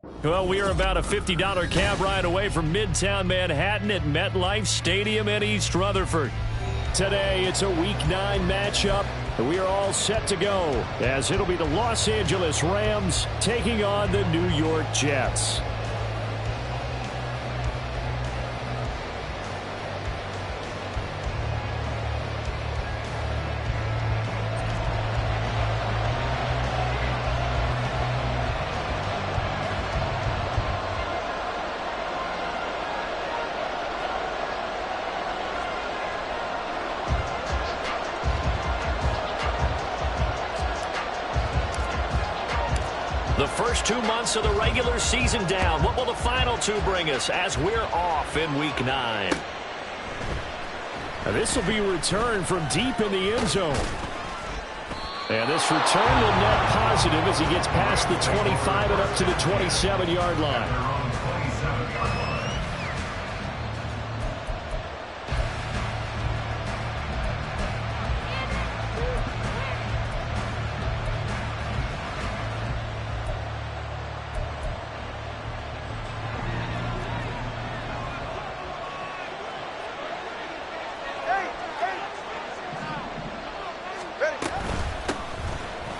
Well, we are about a $50 cab ride away from Midtown Manhattan at MetLife Stadium in East Rutherford. Today, it's a Week 9 matchup, and we are all set to go, as it'll be the Los Angeles Rams taking on the New York Jets. The first 2 months of the regular season down. What will the final 2 bring us as we're off in Week 9? This will be a return from deep in the end zone. And this return will net positive as he gets past the 25 and up to the 27-yard line.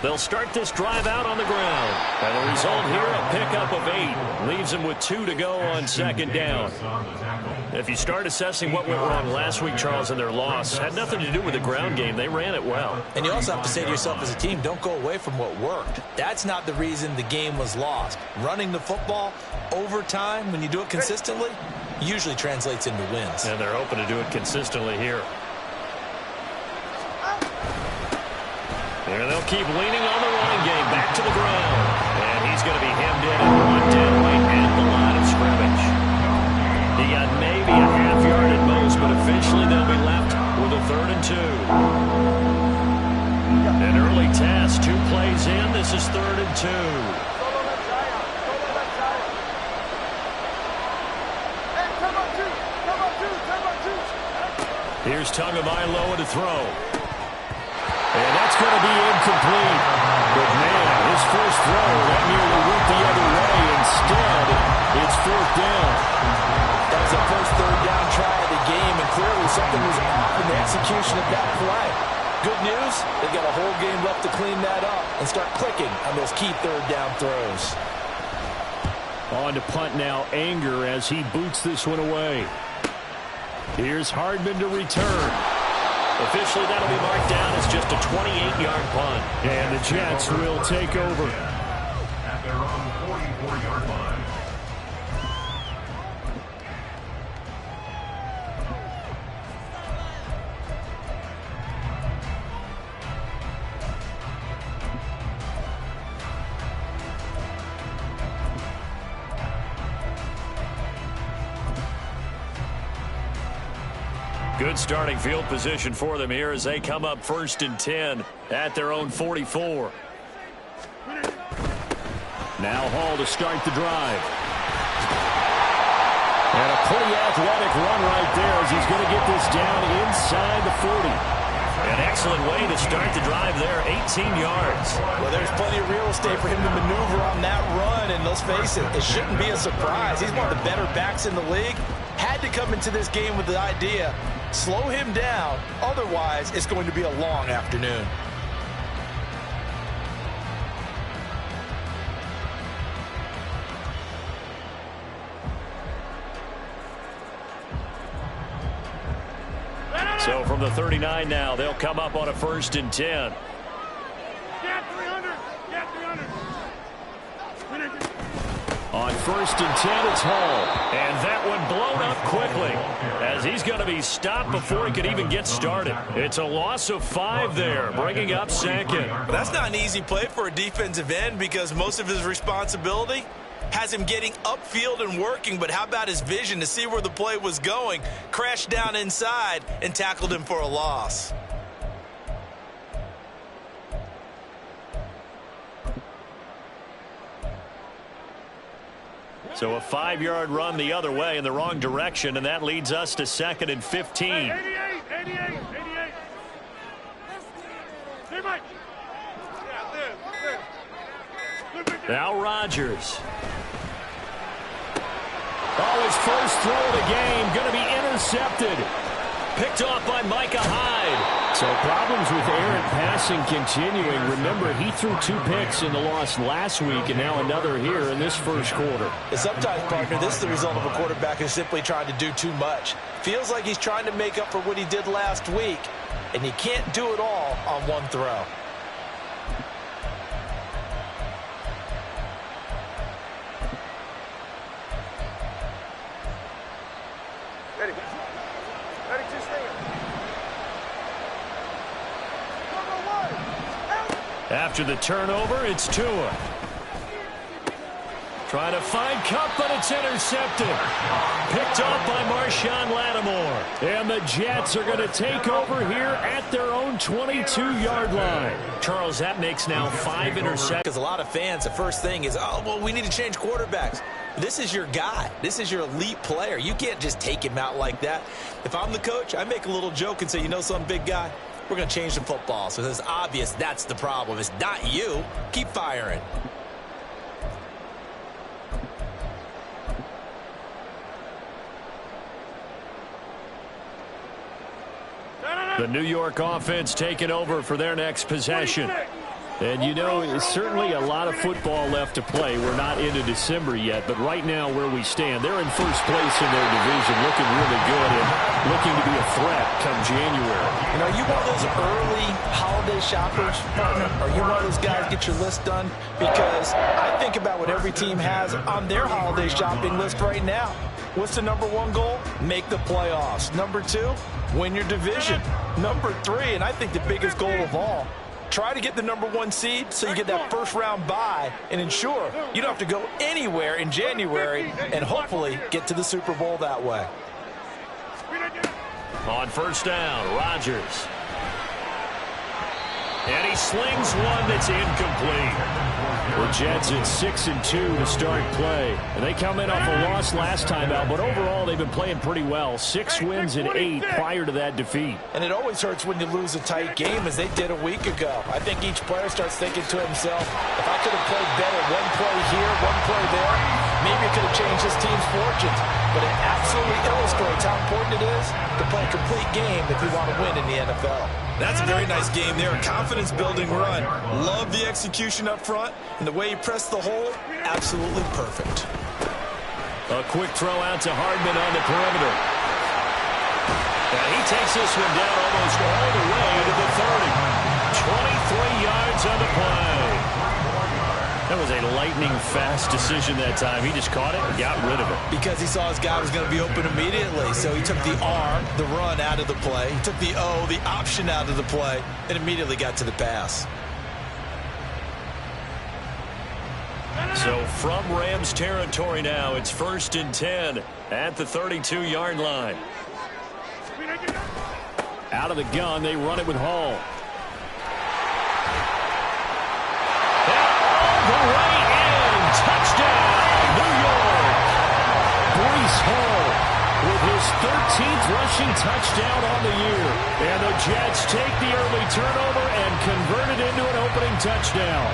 They'll start this drive out on the ground. And the result here, a pickup of 8. Leaves them with 2 to go on second down. If you start assessing what went wrong last week, Charles, in their loss, had nothing to do with the ground game. They ran it well. And you also have to say to yourself as a team, don't go away from what worked. That's not the reason the game was lost. Running the football over time, when you do it consistently, usually translates into wins. And they're hoping to do it consistently here. And they'll keep leaning on the running game back to the ground. And he's going to be hemmed in and brought down right at the line of scrimmage. He got maybe a half yard at most, but officially they'll be left with a 3rd and 2. An early test, 2 plays in. This is 3rd and 2. Here's Tagovailoa to throw. And that's going to be incomplete. But, man, his first throw, that nearly went the other way. Instead, it's 4th down. That was the first 3rd down try of the game, and clearly something was off in the execution of that play. Good news, they've got a whole game left to clean that up and start clicking on those key 3rd down throws. On to punt now, Anger as he boots this one away. Here's Hardman to return. Officially, that'll be marked down as just a 28-yard punt. And the Jets will take over. At their own 44-yard line. Good starting field position for them here as they come up 1st and 10 at their own 44. Now Hall to start the drive. And a pretty athletic run right there as he's going to get this down inside the 40. An excellent way to start the drive there, 18 yards. Well, there's plenty of real estate for him to maneuver on that run, and let's face it, it shouldn't be a surprise. He's one of the better backs in the league. Had to come into this game with the idea, slow him down, otherwise it's going to be a long afternoon. So from the 39 now, they'll come up on a 1st and 10. Get 300! Get 300! On 1st and 10, it's Hall. And that one blown up quickly as he's going to be stopped before he could even get started. It's a loss of 5 there, bringing up 2nd. That's not an easy play for a defensive end because most of his responsibility has him getting upfield and working, but how about his vision to see where the play was going, crashed down inside, and tackled him for a loss. So a 5-yard run the other way in the wrong direction, and that leads us to 2nd and 15. 88! Hey, Mike! Now Rodgers. Oh, his first throw of the game going to be intercepted. Picked off by Micah Hyde. So problems with errant passing continuing. Remember, he threw 2 picks in the loss last week, and now another here in this first quarter. And sometimes, partner, this is the result of a quarterback who's simply trying to do too much. Feels like he's trying to make up for what he did last week, and you can't do it all on one throw. Ready. Ready to stand. After the turnover, it's Tua. Trying to find Cup, but it's intercepted. Picked off by Marshawn Lattimore. And the Jets are going to take over here at their own 22-yard line. Charles, that makes now 5 interceptions. Because a lot of fans, the first thing is, oh, well, we need to change quarterbacks. This is your guy. This is your elite player. You can't just take him out like that. If I'm the coach, I make a little joke and say, you know something, big guy? We're going to change the football. So it's obvious that's the problem. It's not you. Keep firing. The New York offense taking over for their next possession. And, you know, it's certainly a lot of football left to play. We're not into December yet, but right now where we stand, they're in first place in their division, looking really good and looking to be a threat come January. You know, you one of those early holiday shoppers, partner? Are you one of those guys get your list done? Because I think about what every team has on their holiday shopping list right now. What's the #1 goal? Make the playoffs. #2, win your division. #3, and I think the biggest goal of all, try to get the #1 seed so you get that first-round bye and ensure you don't have to go anywhere in January and hopefully get to the Super Bowl that way. On first down, Rodgers. And he slings one that's incomplete. The Jets at 6-2 to start play. And they come in off a loss last time out, but overall they've been playing pretty well. 6 wins and 8 prior to that defeat. And it always hurts when you lose a tight game as they did a week ago. I think each player starts thinking to himself, if I could have played better one play here, one play there, maybe it could have changed this team's fortunes. But it absolutely illustrates how important it is to play a complete game if you want to win in the NFL. That's a very nice game there. A confidence-building run. Love the execution up front. And the way he pressed the hole, absolutely perfect. A quick throw out to Hardman on the perimeter. And he takes this one down almost all the way to the 30. 23 yards on the play. That was a lightning-fast decision that time. He just caught it and got rid of it. Because he saw his guy was going to be open immediately. So he took the R, the run, out of the play. He took the O, the option, out of the play, and immediately got to the pass. So from Rams territory now, it's 1st and 10 at the 32-yard line. Out of the gun, they run it with Hall. Way in, touchdown, New York. Breece Hall with his 13th rushing touchdown on the year. And the Jets take the early turnover and convert it into an opening touchdown.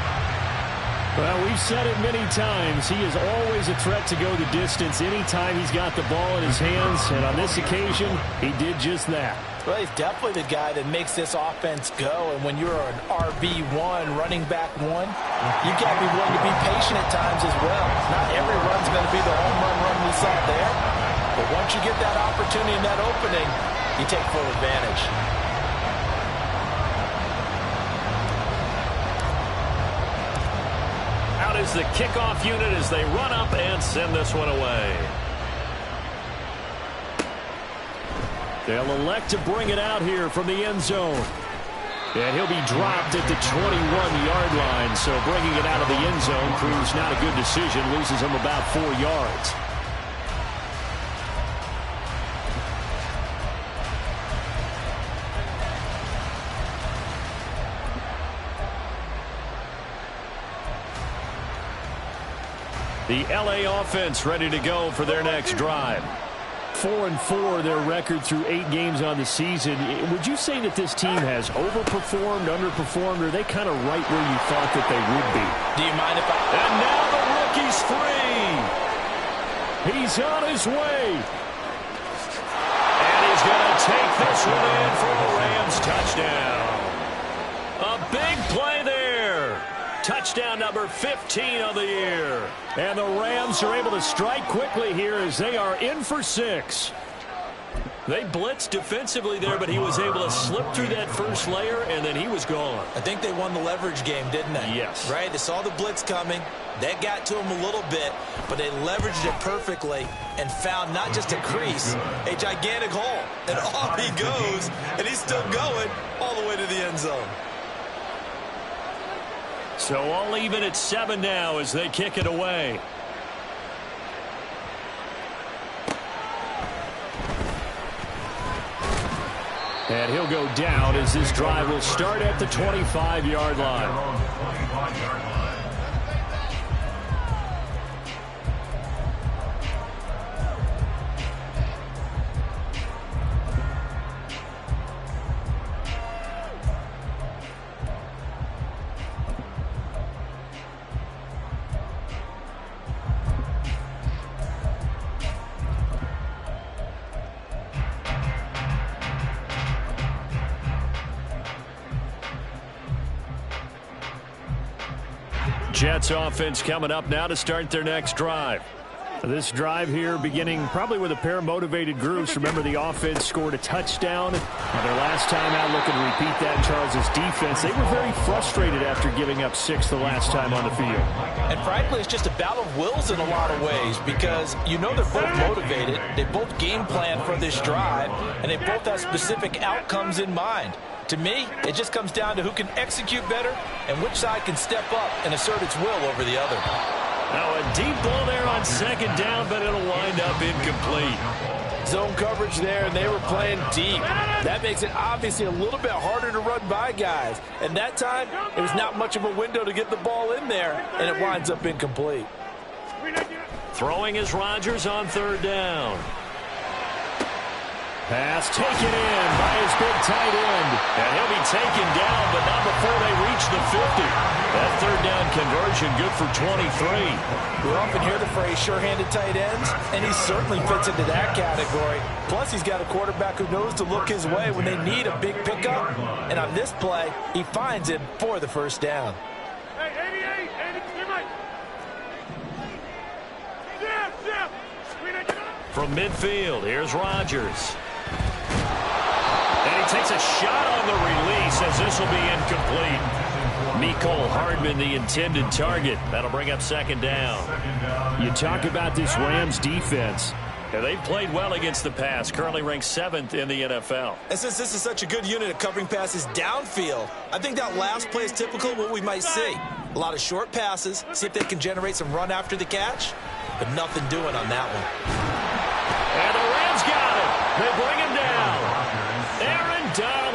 Well, we've said it many times. He is always a threat to go the distance anytime he's got the ball in his hands. And on this occasion, he did just that. Well, he's definitely the guy that makes this offense go. And when you're an RB1, running back one, you've got to be willing to be patient at times as well. Not every run's going to be the home run we saw there. But once you get that opportunity and that opening, you take full advantage. Out is the kickoff unit as they run up and send this one away. They'll elect to bring it out here from the end zone. And he'll be dropped at the 21-yard line. So bringing it out of the end zone proves not a good decision. Loses him about 4 yards. The LA offense ready to go for their next drive. 4-4 their record through 8 games on the season. Would you say that this team has overperformed, underperformed, or are they kind of right where you thought that they would be? Do you mind if I... And now the rookie's free. He's on his way. And he's going to take this one in for a Rams touchdown. A big play there. Touchdown number 15 of the year. And the Rams are able to strike quickly here as they are in for 6. They blitzed defensively there, but he was able to slip through that first layer, and then he was gone. I think they won the leverage game, didn't they? Yes. Right? They saw the blitz coming. That got to him a little bit, but they leveraged it perfectly and found not just a crease, a gigantic hole. And off he goes, and he's still going all the way to the end zone. So all even at 7 now as they kick it away. And he'll go down as this drive will start at the 25-yard line. Jets offense coming up now to start their next drive. This drive here beginning probably with a pair of motivated groups. Remember, the offense scored a touchdown. Their last time out, looking to repeat that in Charles' defense. They were very frustrated after giving up 6 the last time on the field. And frankly, it's just a battle of wills in a lot of ways because you know they're both motivated. They both game plan for this drive, and they both have specific outcomes in mind. To me, it just comes down to who can execute better and which side can step up and assert its will over the other. Now a deep ball there on second down, but it'll wind up incomplete. Zone coverage there, and they were playing deep. That makes it obviously a little bit harder to run by guys. And that time, there's not much of a window to get the ball in there, and it winds up incomplete. Throwing is Rodgers on third down. Pass taken in by his big tight end. And he'll be taken down, but not before they reach the 50. That third down conversion good for 23. We often hear the phrase sure-handed tight ends, and he certainly fits into that category. Plus, he's got a quarterback who knows to look his way when they need a big pickup. And on this play, he finds it for the first down. Hey, 88, 88. From midfield, here's Rodgers. And he takes a shot on the release as this will be incomplete. Mecole Hardman, the intended target. That'll bring up second down. You talk about this Rams defense. Yeah, they've played well against the pass, currently ranked 7th in the NFL. And since this is such a good unit of covering passes downfield, I think that last play is typical of what we might see. A lot of short passes, see if they can generate some run after the catch, but nothing doing on that one. And the Rams got it. They bring him down. Aaron Donald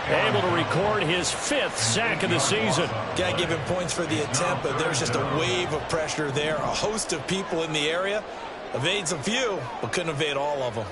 able to record his 5th sack of the season. Got to give him points for the attempt, but there's just a wave of pressure there. A host of people in the area. Evades a few, but couldn't evade all of them.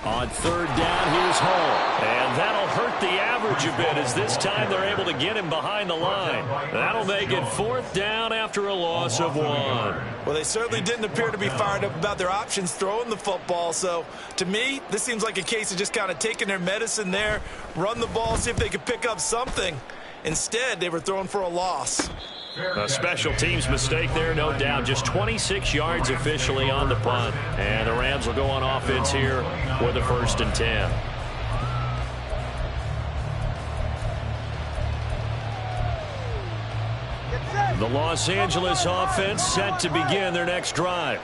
On third down, here's Hull. And that'll hurt the average a bit as this time they're able to get him behind the line. That'll make it 4th down after a loss of 1. Well, they certainly didn't appear to be fired up about their options throwing the football. So, to me, this seems like a case of just kind of taking their medicine there, run the ball, see if they could pick up something. Instead, they were throwing for a loss. A special teams mistake there, no doubt. Just 26 yards officially on the punt. And the Rams will go on offense here with the 1st and 10. The Los Angeles offense set to begin their next drive.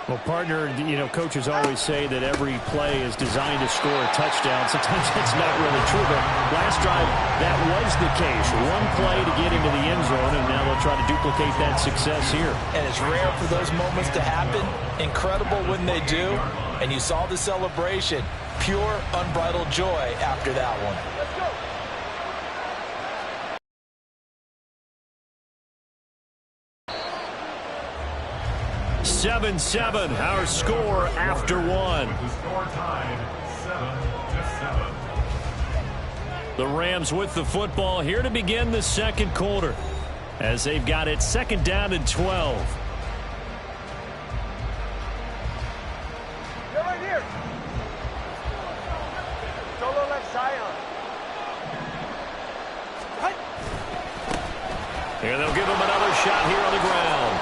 Well, partner, you know, coaches always say that every play is designed to score a touchdown. Sometimes that's not really true, but last drive, that was the case. One play to get into the end zone, and now they'll try to duplicate that success here. And it's rare for those moments to happen. Incredible when they do. And you saw the celebration. Pure, unbridled joy after that one. 7-7, our score after 1. The score tied 7-7. The Rams with the football here to begin the second quarter. as they've got it 2nd down and 12. You're right here. Solo left Zion. Right. Here they'll give him another shot here on the ground.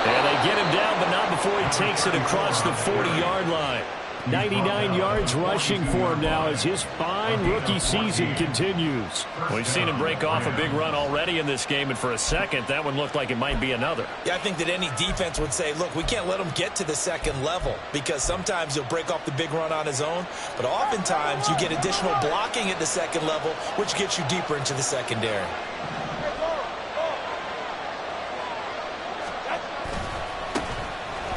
And they get him down, but not before he takes it across the 40-yard line. 99 yards rushing for him now as his fine rookie season continues. We've seen him break off a big run already in this game, and for a second, that one looked like it might be another. Yeah, I think that any defense would say, look, we can't let him get to the second level because sometimes he'll break off the big run on his own, but oftentimes you get additional blocking at the second level, which gets you deeper into the secondary.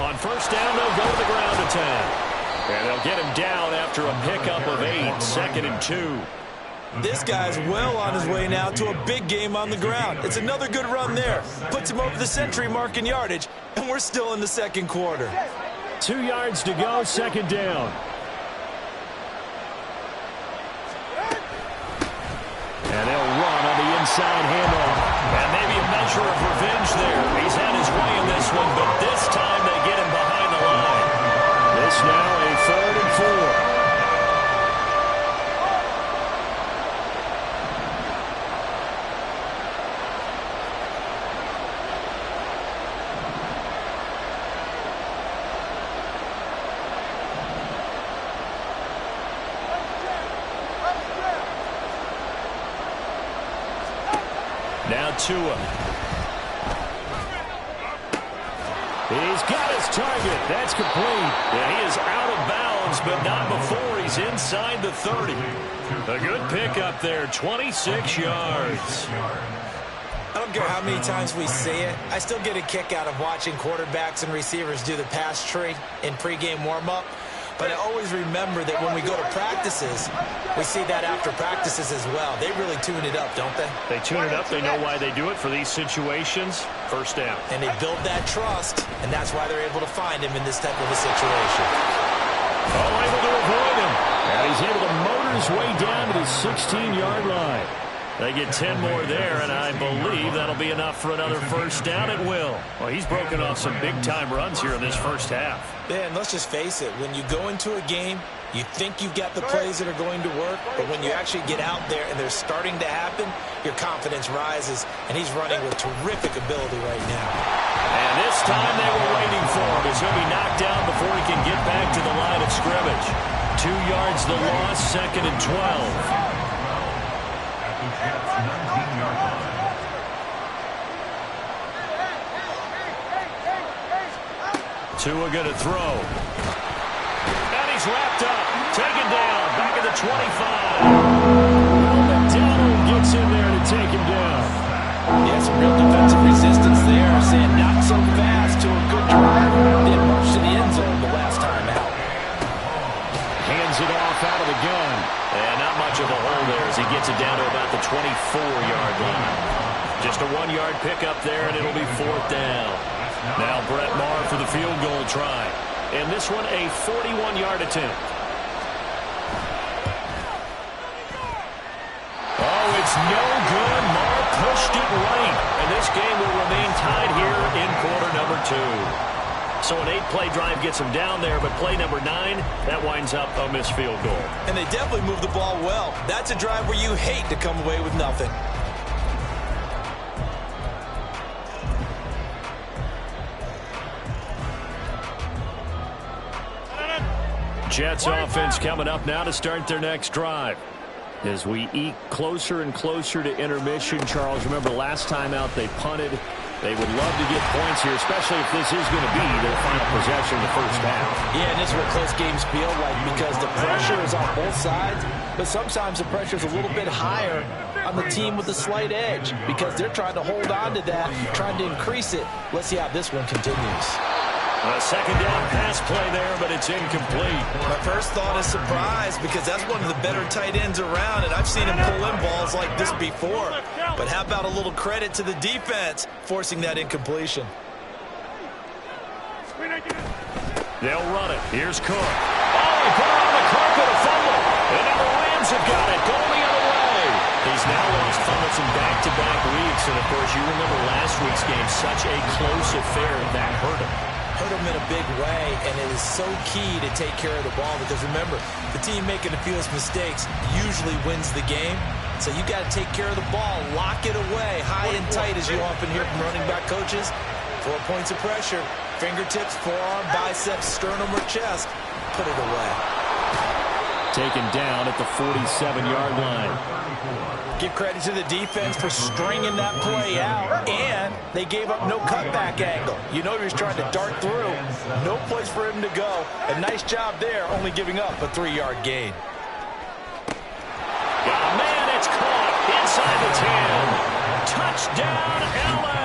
On first down, they'll go to the ground attack. And they'll get him down after a pickup of 8, 2nd and 2. This guy's well on his way now to a big game on the ground. It's another good run there. Puts him over the century mark in yardage, and we're still in the second quarter. 2 yards to go, 2nd down. And they'll run on the inside handoff. And maybe a measure of revenge there. He's had his way in this one, but this time they get him behind the line. This now a 3rd and 4. Now Tua. He's got his target. That's complete. Yeah, he is out of bounds, but not before he's inside the 30. A good pickup there, 26 yards. I don't care how many times we see it. I still get a kick out of watching quarterbacks and receivers do the pass tree in pregame warm-up. But I always remember that when we go to practices, we see that after practices as well. They really tune it up, don't they? They tune it up. They know why they do it for these situations. First down. And they build that trust, and that's why they're able to find him in this type of a situation. Oh, able to avoid him. And he's able to motor his way down to the 16-yard line. They get 10 more there, and I believe that'll be enough for another first down at will. Well, he's broken off some big-time runs here in this first half. Yeah, and let's just face it. When you go into a game, you think you've got the plays that are going to work, but when you actually get out there and they're starting to happen, your confidence rises, and he's running with terrific ability right now. And this time they were waiting for him as he'll be knocked down before he can get back to the line of scrimmage. 2 yards the loss, 2nd and 12. Tua going to throw. And he's wrapped up. Taken down. Back at the 25. McDonald gets in there to take him down. Yeah, some real defensive resistance there. Saying not so fast to a good drive. Didn't march to the end zone the last time out. Hands it off out of the gun. And not much of a hole there as he gets it down to about the 24-yard line. Just a 1-yard pickup there, and it'll be 4th down. Now Brett Maher for the field goal try. And this one a 41-yard attempt. Oh, it's no good. Maher pushed it right. And this game will remain tied here in quarter number 2. So an 8-play drive gets him down there, but play number 9, that winds up a missed field goal. And they definitely moved the ball well. That's a drive where you hate to come away with nothing. Jets offense coming up now to start their next drive. As we eke closer and closer to intermission, Charles, remember last time out they punted. They would love to get points here, especially if this is going to be their final possession in the first half. Yeah, and this is what close games feel like because the pressure is on both sides, but sometimes the pressure is a little bit higher on the team with a slight edge because they're trying to hold on to that, trying to increase it. Let's see how this one continues. A 2nd down pass play there, but it's incomplete. My first thought is surprise because that's one of the better tight ends around, and I've seen him pull in balls like this before. But how about a little credit to the defense forcing that incompletion? They'll run it. Here's Cook. Oh, he put it on the carpet, a fumble. And now the Rams have got it. Going the other way. He's now lost fumbles in back-to-back weeks, and of course, you remember last week's game, such a close affair that hurt him. Hurt him in a big way, and it is so key to take care of the ball because remember, the team making the fewest mistakes usually wins the game. So you got to take care of the ball, lock it away, high and tight, as you often hear from running back coaches. 4 points of pressure, fingertips, forearm, biceps, sternum, or chest. Put it away. Taken down at the 47-yard line. Give credit to the defense for stringing that play out, and they gave up no cutback angle. You know he was trying to dart through. No place for him to go. A nice job there, only giving up a 3-yard gain. Oh, man, it's caught inside the 10. Touchdown, L.A.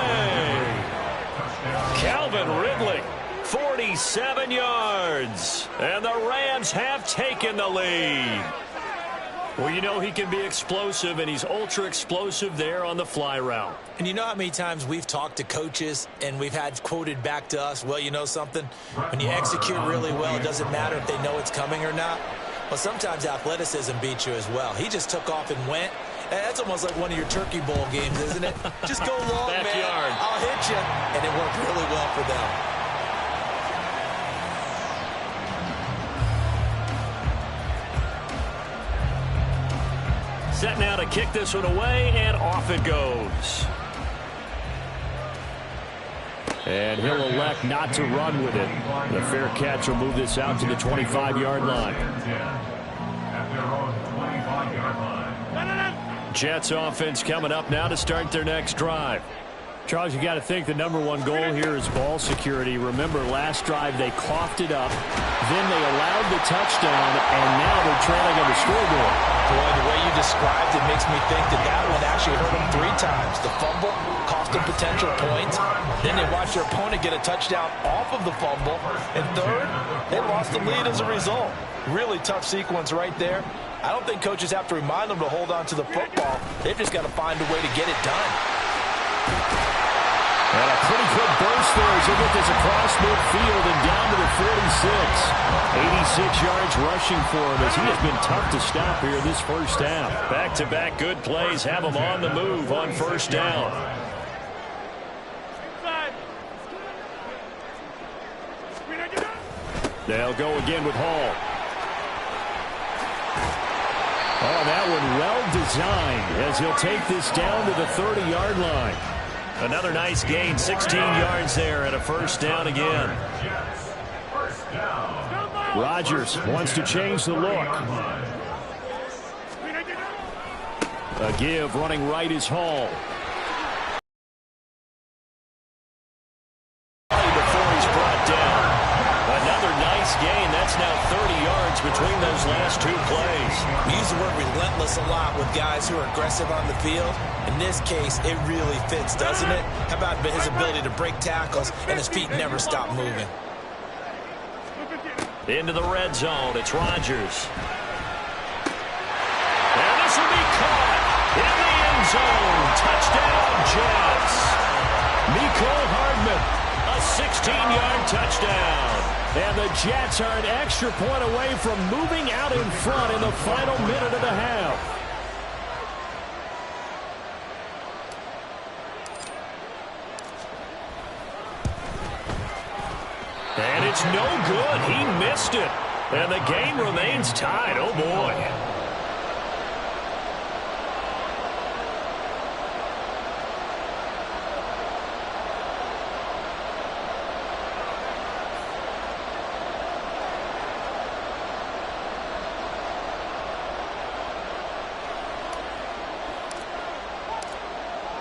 Calvin Ridley, 47 yards. And the Rams have taken the lead. Well, you know he can be explosive, and he's ultra-explosive there on the fly route. And you know how many times we've talked to coaches and we've had quoted back to us, well, you know something? When you execute really well, it doesn't matter if they know it's coming or not. Well, sometimes athleticism beats you as well. He just took off and went. And that's almost like one of your Turkey Bowl games, isn't it? Just go long, Backyard. man. I'll hit you. And it worked really well for them. Set now to kick this one away, and off it goes. And he'll elect not to run with it. The fair catch will move this out to the 25-yard line. Jets offense coming up now to start their next drive. Charles, you got to think the #1 goal here is ball security. Remember, last drive they coughed it up, then they allowed the touchdown, and now they're trailing on the scoreboard. Boy, the way you described it makes me think that one actually hurt them 3 times. The fumble cost them potential points. Then they watched their opponent get a touchdown off of the fumble. And third, they lost the lead as a result. Really tough sequence right there. I don't think coaches have to remind them to hold on to the football. They've just got to find a way to get it done. And a pretty quick burst there as they get this across midfield and down to the 46. 86 yards rushing for him as he has been tough to stop here this first half. Back-to-back good plays have him on the move on first down. They'll go again with Hall. Oh, that one well designed as he'll take this down to the 30-yard line. Another nice gain, 16 yards there and a first down again. Rodgers wants to change the look. A give running right is Hall. Before he's brought down. Another nice gain. That's now 30 yards between those last 2 plays. We use the word relentless a lot with guys who are aggressive on the field. In this case, it really fits, doesn't it? How about his ability to break tackles and his feet never stop moving? Into the red zone. It's Rodgers. And this will be caught in the end zone. Touchdown, Jets. Mecole Hardman, a 16-yard touchdown. And the Jets are an extra point away from moving out in front in the final minute of the half. And it's no good. He missed it. And the game remains tied. Oh, boy.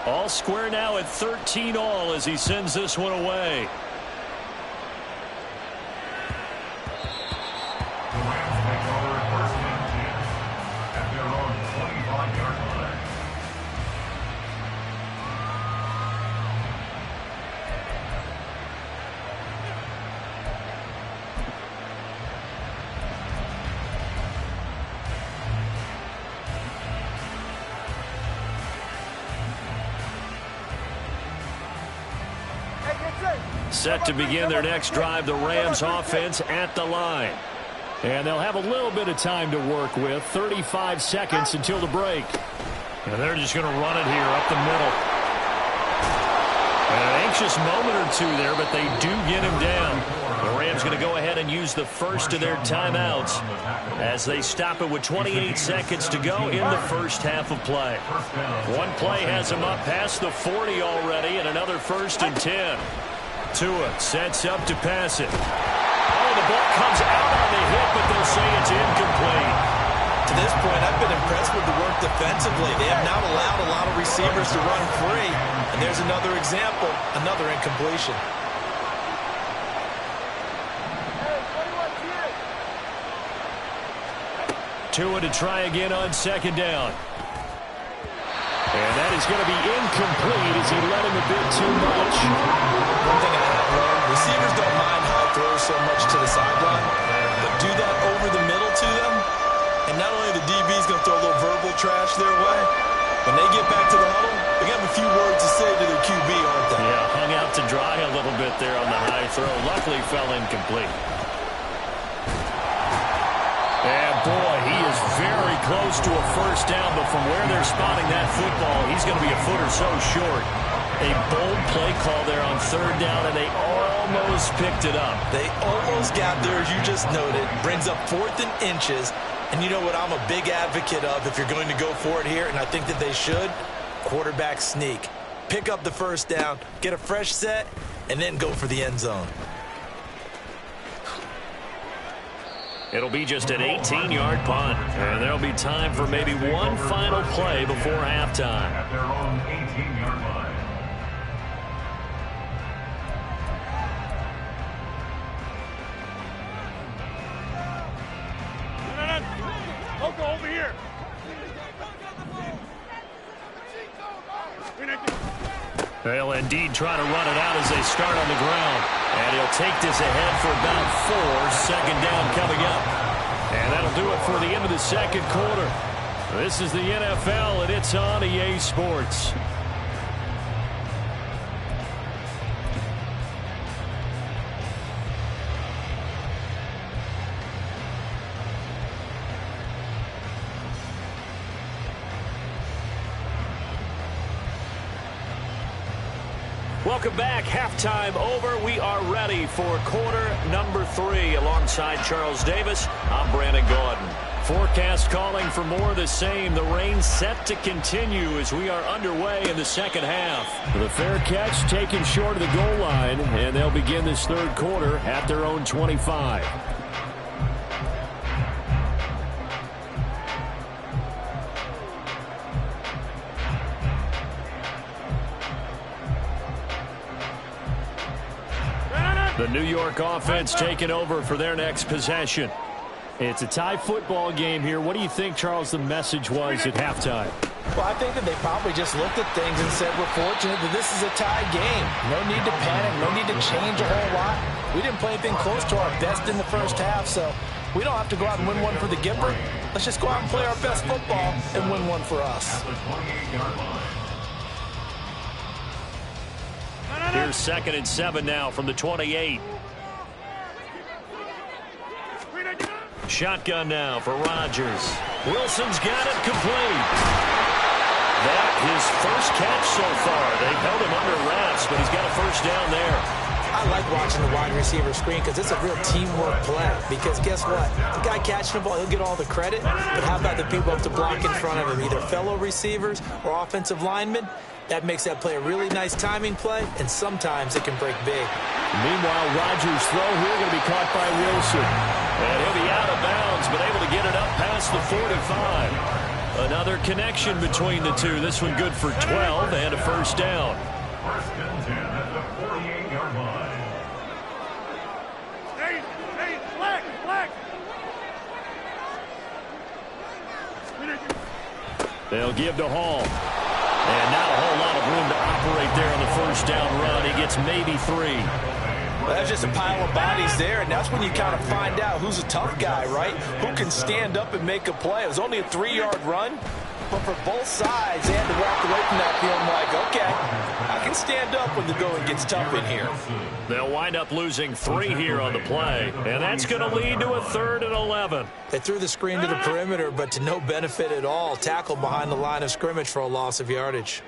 All square now at 13-all as he sends this one away. Set to begin their next drive, the Rams offense at the line. And they'll have a little bit of time to work with, 35 seconds until the break. And they're just going to run it here up the middle. An anxious moment or two there, but they do get him down. The Rams going to go ahead and use the first of their timeouts as they stop it with 28 seconds to go in the first half of play. One play has him up past the 40 already, and another 1st and 10. Tua sets up to pass it. Oh, the ball comes out on the hit, but they'll say it's incomplete. To this point, I've been impressed with the work defensively. They have not allowed a lot of receivers to run free. And there's another example, another incompletion. Tua to try again on 2nd down. And that is going to be incomplete as he let him a bit too much. One thing I have learned, receivers don't mind high throws so much to the sideline, but do that over the middle to them. And not only the DB's going to throw a little verbal trash their way, when they get back to the huddle, they have a few words to say to their QB, aren't they? Yeah, hung out to dry a little bit there on the high throw. Luckily fell incomplete. And boy, he is very close to a 1st down, but from where they're spotting that football, he's going to be a foot or so short. A bold play call there on 3rd down, and they almost picked it up. They almost got there, as you just noted. Brings up 4th and inches. And you know what I'm a big advocate of if you're going to go for it here, and I think that they should? Quarterback sneak. Pick up the 1st down, get a fresh set, and then go for the end zone. It'll be just an 18-yard punt, and there'll be time for maybe one final play before halftime. At their own 18-yard line. Don't go over here. They'll indeed try to run it out as they start on the ground. And he'll take this ahead for about 4. 2nd down coming up. And that'll do it for the end of the 2nd quarter. This is the NFL, and it's on EA Sports. Welcome back. Halftime over. We are ready for quarter number 3. Alongside Charles Davis, I'm Brandon Gordon. Forecast calling for more of the same. The rain set to continue as we are underway in the 2nd half. The fair catch taken short of the goal line, and they'll begin this 3rd quarter at their own 25. The New York offense taking over for their next possession. It's a tie football game here. What do you think, Charles, the message was at halftime? Well, I think that they probably just looked at things and said, we're fortunate that this is a tie game. No need to panic. No need to change a whole lot. We didn't play anything close to our best in the 1st half, so we don't have to go out and win one for the Gipper. Let's just go out and play our best football and win one for us. Here's 2nd and 7 now from the 28. Shotgun now for Rodgers. Wilson's got it complete. That his 1st catch so far. They've held him under wraps, but he's got a 1st down there. I like watching the wide receiver screen because it's a real teamwork play. Because guess what? The guy catching the ball, he'll get all the credit. But how about the people up to block in front of him, either fellow receivers or offensive linemen? That makes that play a really nice timing play, and sometimes it can break big. Meanwhile, Rodgers' throw here going to be caught by Wilson. And he'll be out of bounds, but able to get it up past the 45. Another connection between the two. This one good for 12 and a 1st down. 1st and 10 at the 48-yard line. Hey, black. They'll give to Hall. And not a whole lot of room to operate there on the 1st down run. He gets maybe 3. Well, that's just a pile of bodies there, and that's when you kind of find out who's a tough guy, right? Who can stand up and make a play. It was only a 3-yard run, But for both sides, they had to walk away from that feeling like, okay, I can stand up when the going gets tough in here. They'll wind up losing 3 here on the play, and that's going to lead to a 3rd and 11. They threw the screen to the perimeter, but to no benefit at all. Tackled behind the line of scrimmage for a loss of yardage.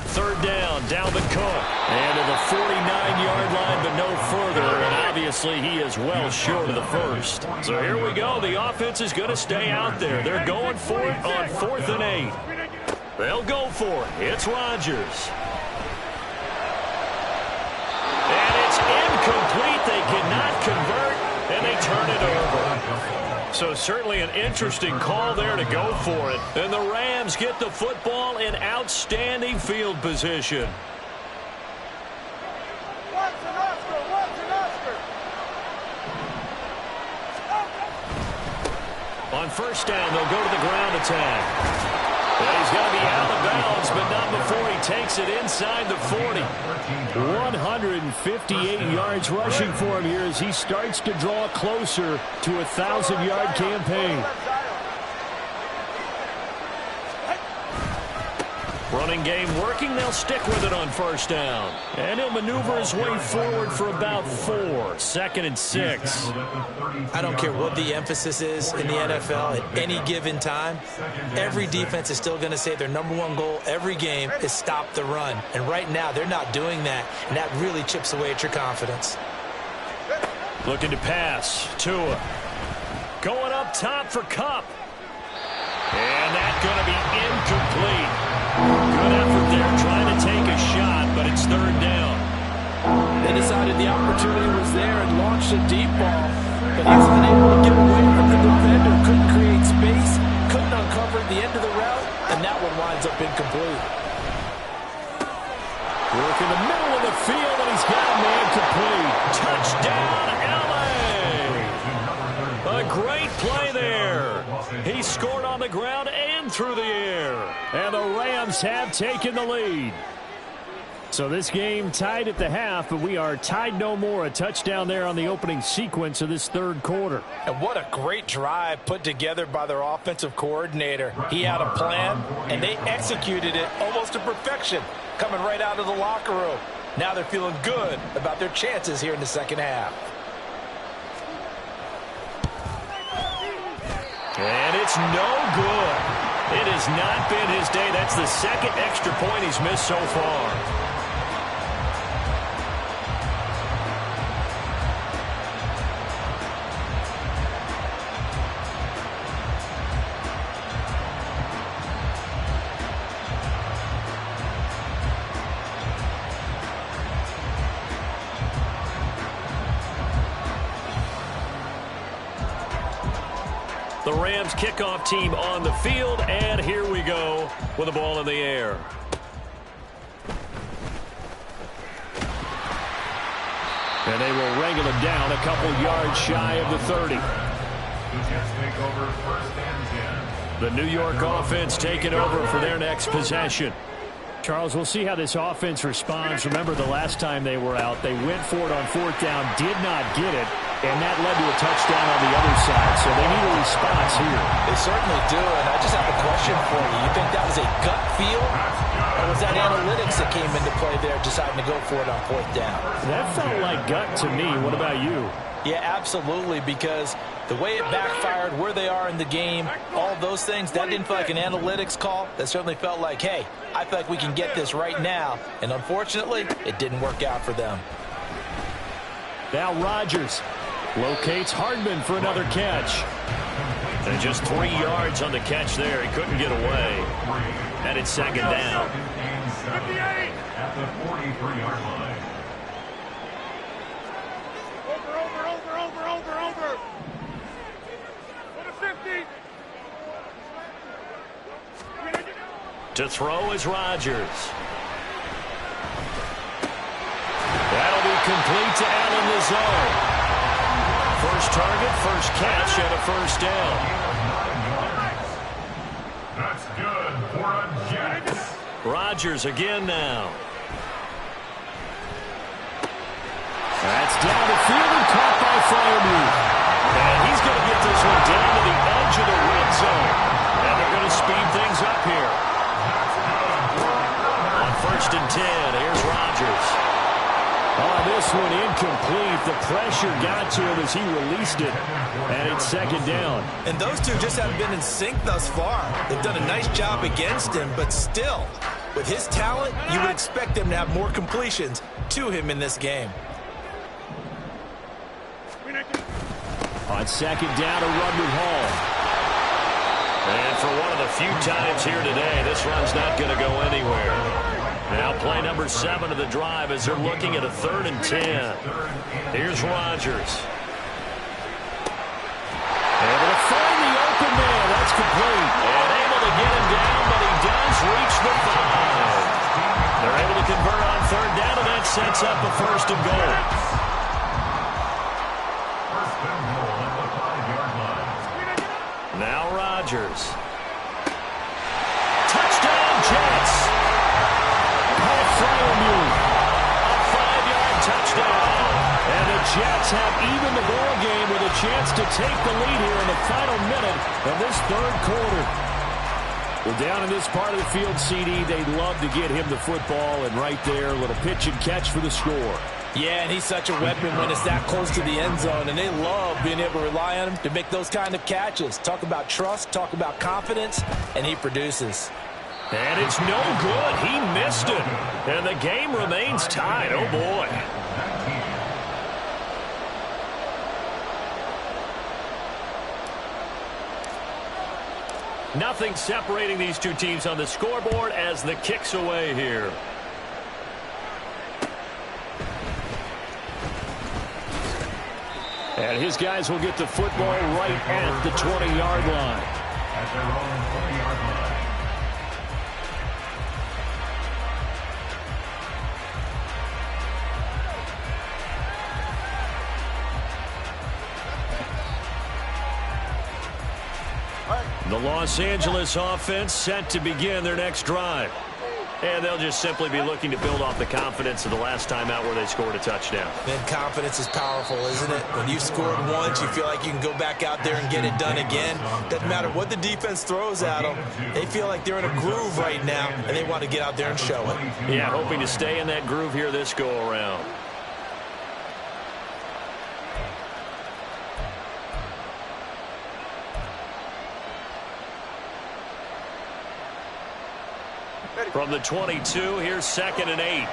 3rd down, Dalvin Cook. And to the 49-yard line, but no further. And obviously, he is well short of the first. So here we go. The offense is going to stay out there. They're going for it on 4th and 8. They'll go for it. It's Rodgers. And it's incomplete. They cannot convert, and they turn it over. So certainly an interesting call there to go for it. And the Rams get the football in outstanding field position. On 1st down, they'll go to the ground attack. Well, he's going to be out of bounds, but not before he takes it inside the 40. 158 yards rushing for him here as he starts to draw closer to a 1,000-yard campaign. Running game working. They'll stick with it on 1st down. And he'll maneuver his way forward for about 4. 2nd and 6. I don't care what the emphasis is in the NFL at any given time. Every defense is still going to say their #1 goal every game is stop the run. And right now, they're not doing that. And that really chips away at your confidence. Looking to pass. Tua. Going up top for Kupp. And that's going to be incomplete. Good effort there trying to take a shot, but it's 3rd down. They decided the opportunity was there and launched a deep ball, but he was unable to get away from the defender, couldn't create space, couldn't uncover the end of the route, and that one winds up incomplete. Work in the middle of the field, and he's got a man complete. Touchdown, L.A. A great play there. He scored on the ground and through the air. And the Rams have taken the lead. So this game tied at the half, but we are tied no more. A touchdown there on the opening sequence of this 3rd quarter. And what a great drive put together by their offensive coordinator. He had a plan, and they executed it almost to perfection, coming right out of the locker room. Now they're feeling good about their chances here in the 2nd half. And it's no good. It has not been his day. That's the 2nd extra point he's missed so far. The Rams kickoff team on the field, and here we go with the ball in the air. And they will wrangle him down a couple yards shy of the 30. The New York offense taking over for their next possession. Charles, we'll see how this offense responds. Remember, the last time they were out, they went for it on 4th down, did not get it, and that led to a touchdown on the other side. So they need a response here. They certainly do, and I just have a question for you. You think that was a gut feel, or was that analytics that came into play there deciding to go for it on 4th down? That felt like gut to me. What about you? Yeah, absolutely, because the way it backfired, where they are in the game, all those things, that didn't feel like an analytics call. That certainly felt like, hey, I feel like we can get this right now. And unfortunately, it didn't work out for them. Now Rodgers locates Hardman for another catch. And just 3 yards on the catch there. He couldn't get away. And it's 2nd down. 58 at the 43-yard line. Over. For the 50. To throw is Rodgers. That'll be complete to Allen Lazard. First target, first catch, and a 1st down. That's good for a Jet. Rodgers again now. That's down the field and caught by Freiermuth. And he's going to get this this one down to the edge of the red zone. And they're going to speed things up here. On 1st and 10, here's Rodgers. Oh, this one incomplete. The pressure got to him as he released it. And it's 2nd down. And those two just haven't been in sync thus far. They've done a nice job against him, but still, with his talent, you would expect them to have more completions to him in this game. On 2nd down, a run with Hall. And for one of the few times here today, this run's not going to go anywhere. Now play number 7 of the drive as they're looking at a 3rd and 10. Here's Rodgers. Able to find the open man. That's complete. And able to get him down, but he does reach the 5. They're able to convert on 3rd down, and that sets up a 1st and goal. Now Rodgers. Touchdown, Jets. Paul Fryermuth. A 5-yard touchdown. And the Jets have even the ball game with a chance to take the lead here in the final minute of this 3rd quarter. Well, down in this part of the field, CD, they'd love to get him the football, and right there, a little pitch and catch for the score. Yeah, and he's such a weapon when it's that close to the end zone, and they love being able to rely on him to make those kind of catches. Talk about trust, talk about confidence, and he produces. And it's no good. He missed it. And the game remains tied. Oh, boy. Nothing separating these two teams on the scoreboard as the kick's away here. And his guys will get the football right at the 20-yard line. At their own 20-yard line. The Los Angeles offense set to begin their next drive. And they'll just simply be looking to build off the confidence of the last time out where they scored a touchdown. Man, confidence is powerful, isn't it? When you've scored once, you feel like you can go back out there and get it done again. Doesn't matter what the defense throws at them. They feel like they're in a groove right now, and they want to get out there and show it. Yeah, hoping to stay in that groove here this go-around. From the 22, here's 2nd and 8.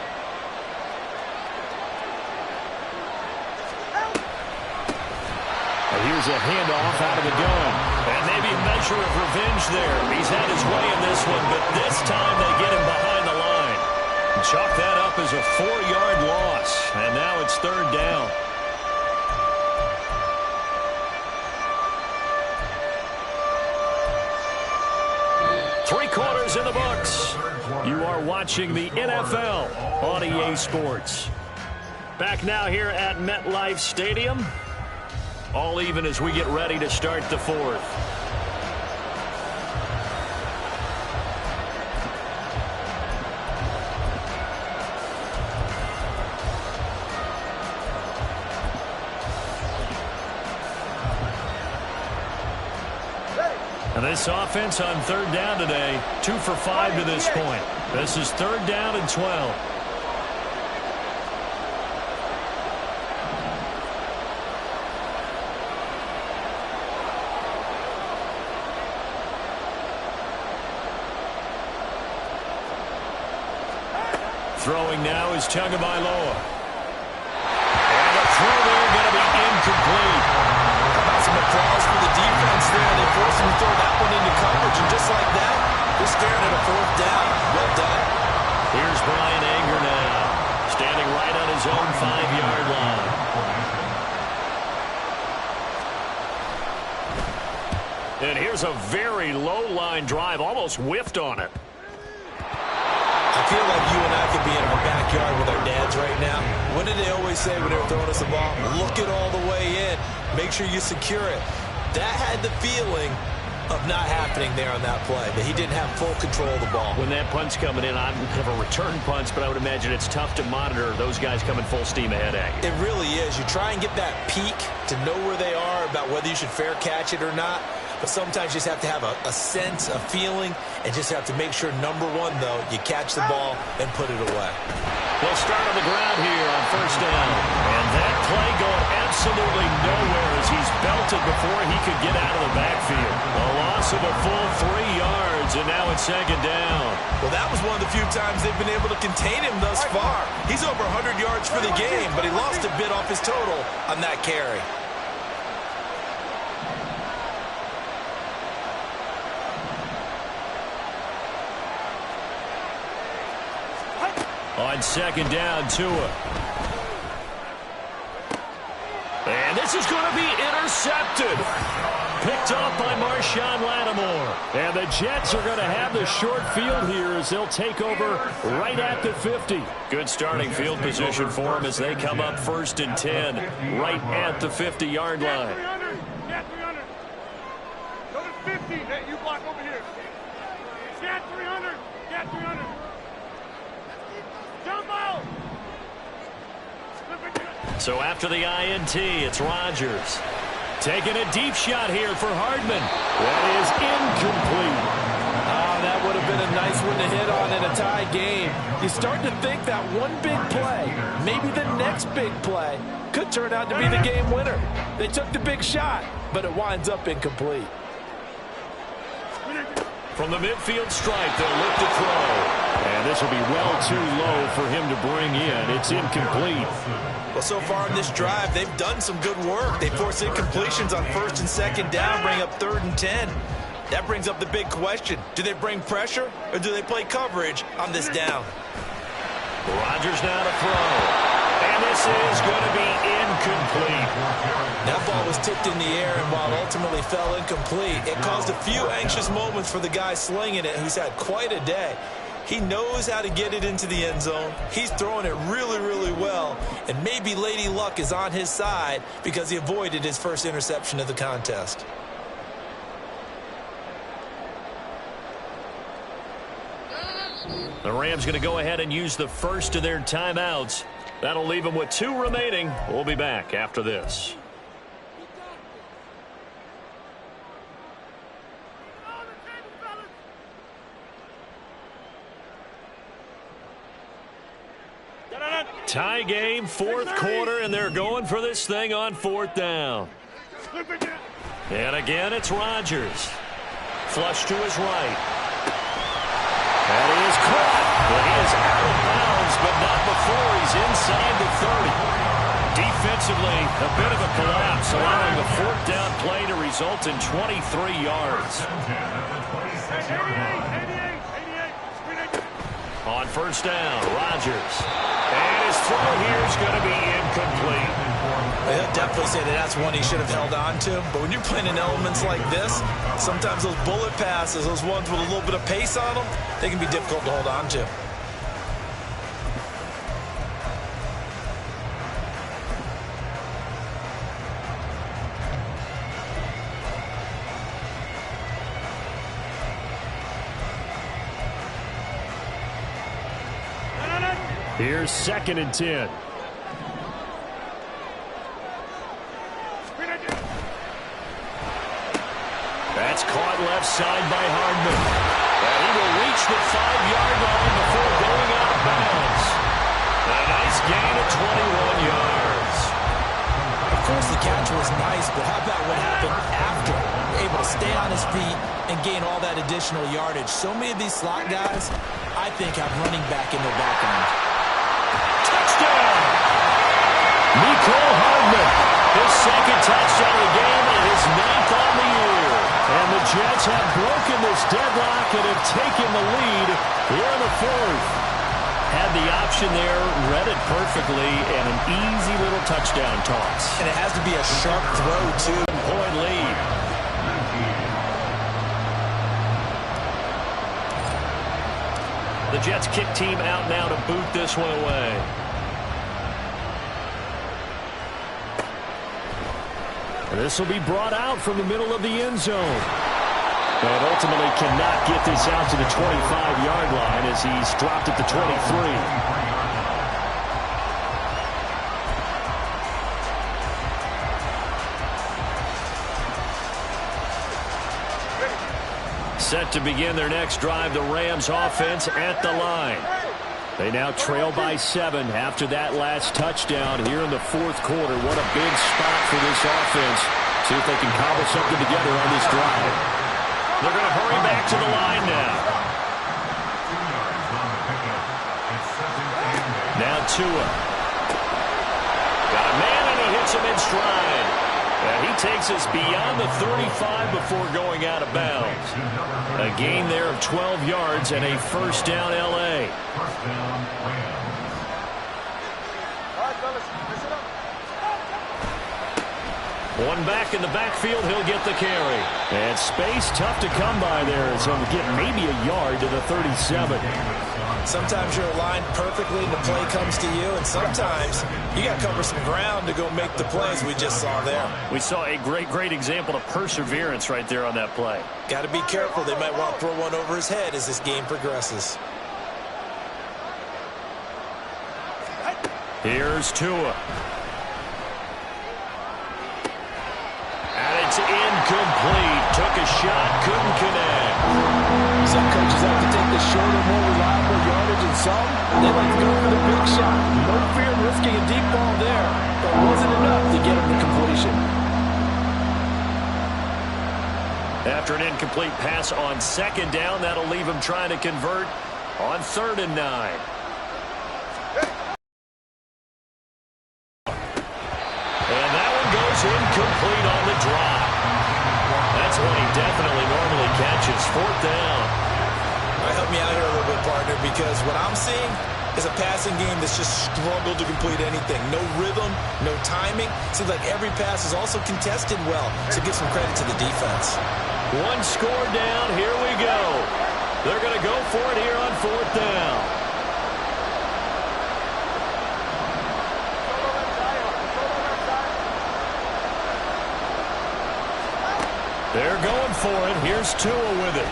And here's a handoff out of the gun. And maybe a measure of revenge there. He's had his way in this one, but this time they get him behind the line. And chalk that up as a 4-yard loss. And now it's 3rd down. Three quarters in the books. You are watching the NFL on EA Sports. Back now here at MetLife Stadium. All even as we get ready to start the 4th. And this offense on 3rd down today, 2 for 5 to this point. This is 3rd down and 12. Throwing now is Tagovailoa. And the throw there going to be incomplete. Some applause for the defense there. They forced him to throw that one into coverage, and just like that, they're staring at a 4th down. Well done. Here's Brian Anger now, standing right on his own 5-yard line. And here's a very low-line drive, almost whiffed on it. I feel like you and I could be in our backyard with our dads right now. What did they always say when they were throwing us the ball? Look it all the way in. Make sure you secure it. That had the feeling of not happening there on that play, that he didn't have full control of the ball. When that punt's coming in, I don't have a return punch, but I would imagine it's tough to monitor those guys coming full steam ahead at you. It really is. You try and get that peek to know where they are, about whether you should fair catch it or not. But sometimes you just have to have a sense, a feeling, and just have to make sure, number one, though, you catch the ball and put it away. They'll start on the ground here on first down. And that play going absolutely nowhere as he's belted before he could get out of the backfield. A loss of a full 3 yards, and now it's second down. Well, that was one of the few times they've been able to contain him thus far. He's over 100 yards for the game, but he lost a bit off his total on that carry. On second down, Tua. And this is going to be intercepted. Picked off by Marshawn Lattimore. And the Jets are going to have the short field here as they'll take over right at the 50. Good starting field position for them as they come up first and 10 right at the 50-yard line. 300. Get 300. Go to 50. Hey, you block over here. Get 300. Get 300. Jump out. So after the INT, it's Rodgers. Taking a deep shot here for Hardman. That is incomplete. That would have been a nice one to hit on in a tie game. You start to think that one big play, maybe the next big play, could turn out to be the game winner. They took the big shot, but it winds up incomplete. From the midfield stripe, they'll look to throw. And this will be well too low for him to bring in. It's incomplete. Well, so far in this drive, they've done some good work. They force incompletions on first and second down, bring up third and 10. That brings up the big question. Do they bring pressure or do they play coverage on this down? Rodgers now to throw. And this is going to be incomplete. That ball was tipped in the air, and while it ultimately fell incomplete, it caused a few anxious moments for the guy slinging it, who's had quite a day. He knows how to get it into the end zone. He's throwing it really, really well. And maybe Lady Luck is on his side because he avoided his first interception of the contest. The Rams going to go ahead and use the first of their timeouts. That'll leave them with 2 remaining. We'll be back after this. Tie game, 4th quarter, and they're going for this thing on 4th down. And again, it's Rodgers. Flush to his right. And he is caught. But he is out of bounds, but not before he's inside the 30. Defensively, a bit of a collapse, allowing the 4th down play to result in 23 yards. On first down, Rodgers. And his throw here is going to be incomplete. He'll definitely say that that's one he should have held on to. But when you're playing in elements like this, sometimes those bullet passes, those ones with a little bit of pace on them, they can be difficult to hold on to. Here's 2nd and 10. That's caught left side by Hardman. And he will reach the 5-yard line before going out of bounds. A nice gain of 21 yards. Of course, the catch was nice, but how about what happened after? Able to stay on his feet and gain all that additional yardage. So many of these slot guys, I think, have running back in their background. Touchdown! Nicole Hardman, his 2nd touchdown of the game and his 9th on the year. And the Jets have broken this deadlock and have taken the lead here in the 4th. Had the option there, read it perfectly, and an easy little touchdown toss. And it has to be a sharp throw, too. Point lead. The Jets kick team out now to boot this one away. And this will be brought out from the middle of the end zone. And ultimately cannot get this out to the 25-yard line as he's dropped at the 23. Set to begin their next drive, the Rams offense at the line. They now trail by 7 after that last touchdown here in the fourth quarter. What a big spot for this offense. See if they can cobble something together on this drive. They're going to hurry back to the line now. Now Tua. Got a man and he hits him in stride. And he takes us beyond the 35 before going out of bounds. A gain there of 12 yards and a first down L.A. One back in the backfield, he'll get the carry. And space tough to come by there, so he'll get maybe a yard to the 37. Sometimes you're aligned perfectly and the play comes to you, and sometimes you got to cover some ground to go make the plays we just saw there. We saw a great example of perseverance right there on that play. Got to be careful. They might want to throw one over his head as this game progresses. Here's Tua. And it's incomplete. Took a shot, couldn't connect. Some coaches like to take the shorter, more reliable yardage, and some, they like to go for the big shot. No fear of risking a deep ball there. But it wasn't enough to get him to completion. After an incomplete pass on second down, that'll leave him trying to convert on 3rd and 9. And that one goes incomplete on the drop. That's one he definitely normally catches. 4th down. All right, help me out here a little bit, partner, because what I'm seeing is a passing game that's just struggled to complete anything. No rhythm, no timing. Seems like every pass is also contested well, so give some credit to the defense. One score down. Here we go. They're going to go for it here on 4th down. They're going for it. Here's Tua with it.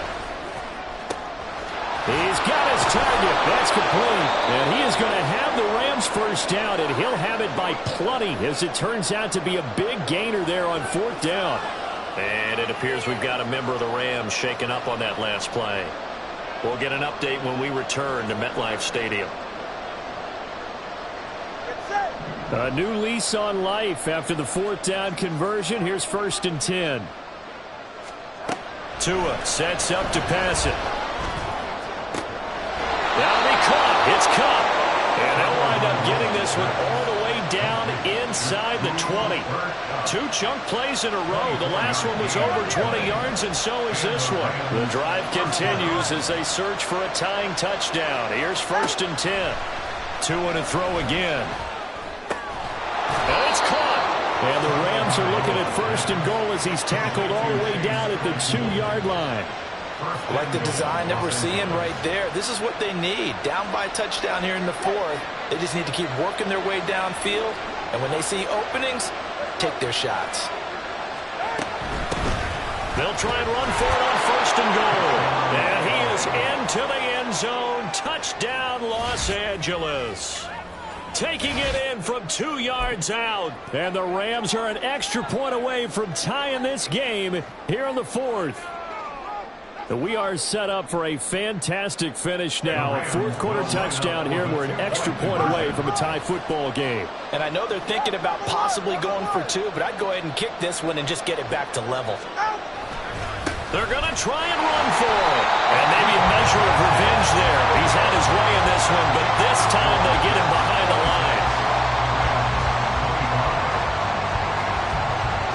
He's got his target. That's complete. And he is going to have the Rams first down, and he'll have it by plenty, as it turns out to be a big gainer there on 4th down. And it appears we've got a member of the Rams shaken up on that last play. We'll get an update when we return to MetLife Stadium. A new lease on life after the 4th down conversion. Here's 1st and 10. Tua sets up to pass it. That'll be caught. It's caught. And they'll wind up getting this one all the way down inside the 20. 2 chunk plays in a row. The last one was over 20 yards, and so is this one. The drive continues as they search for a tying touchdown. Here's 1st and 10. Tua to throw again. And it's caught. And the Rams are looking at 1st and goal as he's tackled all the way down at the 2-yard line. Like the design that we're seeing right there. This is what they need. Down by a touchdown here in the 4th. They just need to keep working their way downfield. And when they see openings, take their shots. They'll try and run for it on 1st and goal. And he is into the end zone. Touchdown, Los Angeles. Taking it in from 2 yards out. And the Rams are an extra point away from tying this game here in the 4th. We are set up for a fantastic finish now. A 4th quarter touchdown here, and we're an extra point away from a tie football game. And I know they're thinking about possibly going for 2, but I'd go ahead and kick this one and just get it back to level. They're going to try and run for it. And maybe a measure of revenge there. He's had his way in this one, but this time they get him behind the line.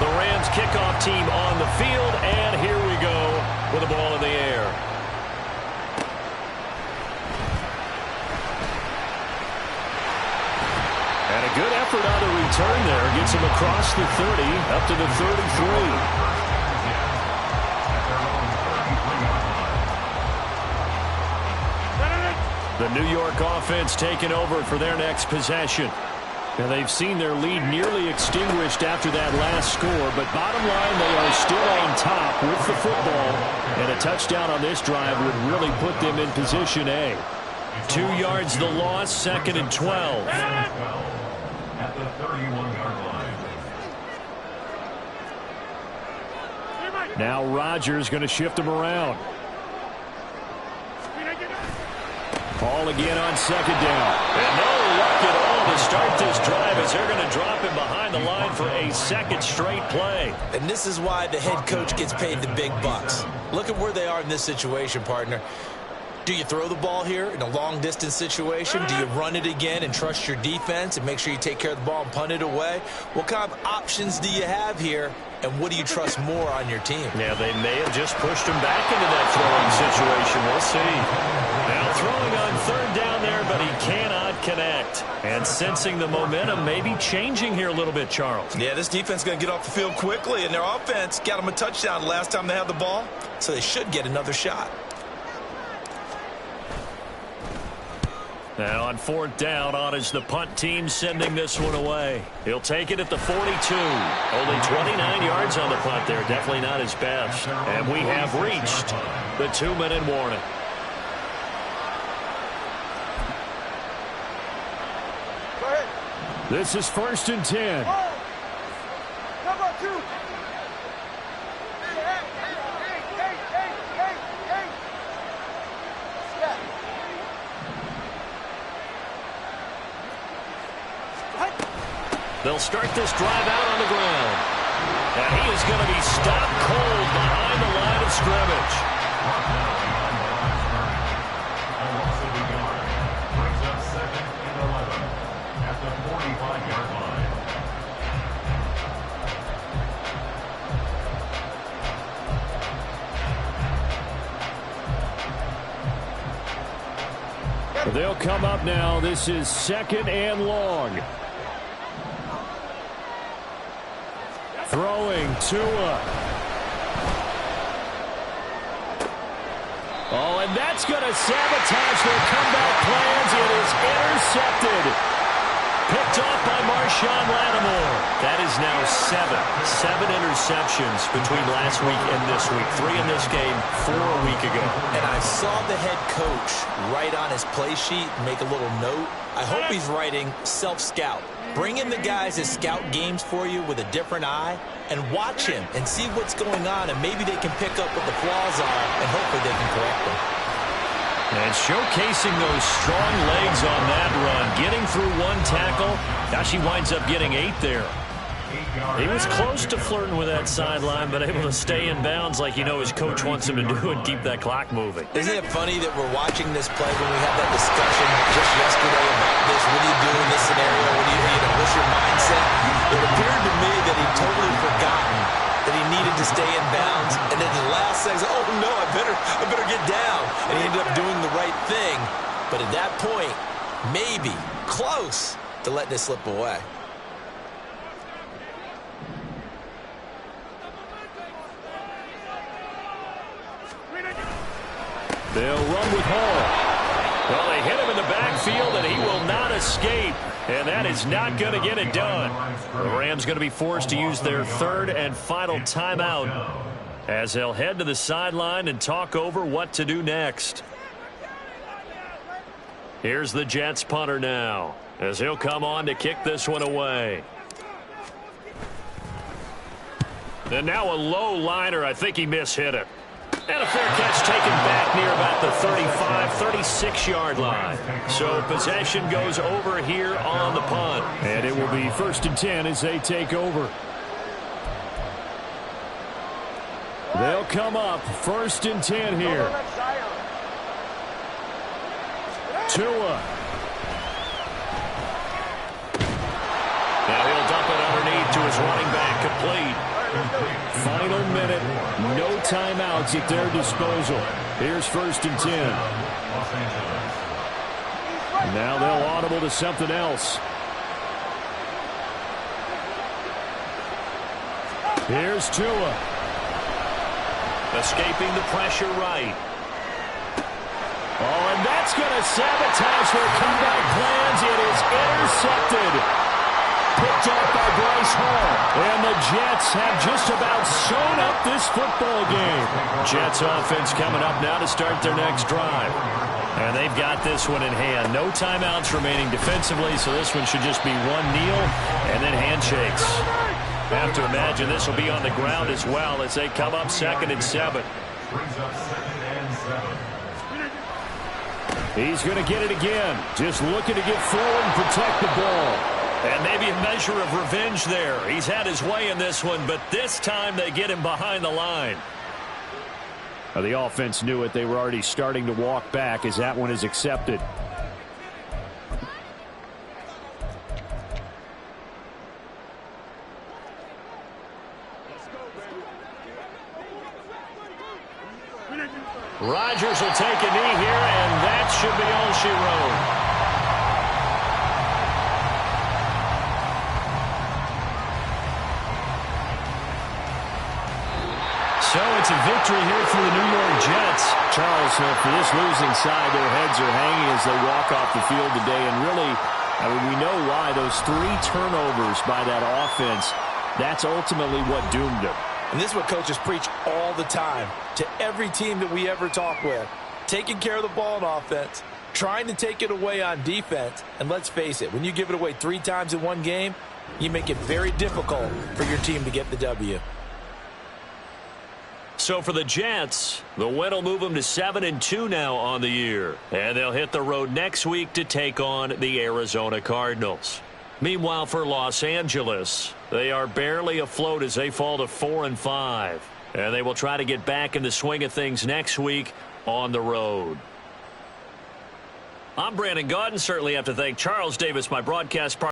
The Rams kickoff team on the field, and here we go with the ball in the air. And a good effort on the return there. Gets him across the 30, up to the 33. The New York offense taking over for their next possession. And they've seen their lead nearly extinguished after that last score, but bottom line, they are still on top with the football, and a touchdown on this drive would really put them in position A. 2 yards the loss, 2nd and 12. At the 31-yard line. Now Rodgers going to shift him around. Ball again on 2nd down. And no luck at all to start this drive as they're going to drop him behind the line for a 2nd straight play. And this is why the head coach gets paid the big bucks. Look at where they are in this situation, partner. Do you throw the ball here in a long-distance situation? Do you run it again and trust your defense and make sure you take care of the ball and punt it away? What kind of options do you have here, and what do you trust more on your team? Yeah, they may have just pushed him back into that throwing situation. We'll see. Now throwing on 3rd down there, but he cannot connect. And sensing the momentum maybe changing here a little bit, Charles. Yeah, this defense is going to get off the field quickly, and their offense got them a touchdown last time they had the ball, so they should get another shot. Now on 4th down, on is the punt team sending this one away. He'll take it at the 42. Only 29 yards on the punt there. Definitely not his best. And we have reached the 2-minute warning. This is 1st and 10. Number 2. They'll start this drive out on the ground. And he is going to be stopped cold behind the line of scrimmage. Brings up 2nd and 11 at the 45-yard line. They'll come up now. This is 2nd and long. Throwing Tua. Oh, and that's going to sabotage their comeback plans. It is intercepted. Picked off by Marshawn Lattimore. That is now 7 interceptions between last week and this week. 3 in this game, 4 a week ago. And I saw the head coach write on his play sheet, make a little note. I hope he's writing self-scout. Bring in the guys that scout games for you with a different eye and watch him and see what's going on, and maybe they can pick up what the flaws are, and hopefully they can correct them. And showcasing those strong legs on that run, getting through 1 tackle. Now she winds up getting 8 there. He was close to flirting with that sideline, but able to stay in bounds like you know his coach wants him to do and keep that clock moving. Isn't it funny that we're watching this play when we had that discussion just yesterday about this? What do you do in this scenario? What do you what's your mindset? It appeared to me that he'd totally forgotten that he needed to stay in bounds, and then the last second, oh no, I better get down. And he ended up doing the right thing. But at that point, maybe close to letting it slip away. They'll run with Hall. Well, they hit him in the backfield, and he will not escape. And that is not going to get it done. The Rams going to be forced to use their 3rd and final timeout as they'll head to the sideline and talk over what to do next. Here's the Jets punter now as he'll come on to kick this one away. And now a low liner. I think he mishit it. And a fair catch taken back near about the 35, 36-yard line. So possession goes over here on the punt. And it will be 1st and 10 as they take over. They'll come up 1st and 10 here. Tua. Now he'll dump it underneath to his running back, complete. Final minute, no timeouts at their disposal. Here's 1st and 10. Now they'll audible to something else. Here's Tua. Escaping the pressure right. Oh, and that's going to sabotage their comeback plans. It is intercepted. Picked up by Bryce Hall. And the Jets have just about sewn up this football game. Jets offense coming up now to start their next drive. And they've got this one in hand. No timeouts remaining defensively, so this one should just be one kneel and then handshakes. Have to imagine this will be on the ground as well as they come up 2nd and 7. Brings up 2nd and 7. He's going to get it again. Just looking to get forward and protect the ball. And maybe a measure of revenge there. He's had his way in this one, but this time they get him behind the line. Now, the offense knew it. They were already starting to walk back as that one is accepted. Rodgers will take a knee here, and that should be all she wrote. So it's a victory here for the New York Jets. Charles, for this losing side, their heads are hanging as they walk off the field today. And really, I mean, we know why. Those 3 turnovers by that offense, that's ultimately what doomed them. And this is what coaches preach all the time to every team that we ever talk with. Taking care of the ball on offense, trying to take it away on defense. And let's face it, when you give it away 3 times in one game, you make it very difficult for your team to get the W. So for the Jets, the win will move them to 7-2 now on the year. And they'll hit the road next week to take on the Arizona Cardinals. Meanwhile, for Los Angeles, they are barely afloat as they fall to 4-5. And they will try to get back in the swing of things next week on the road. I'm Madden Gods, and certainly have to thank Charles Davis, my broadcast partner.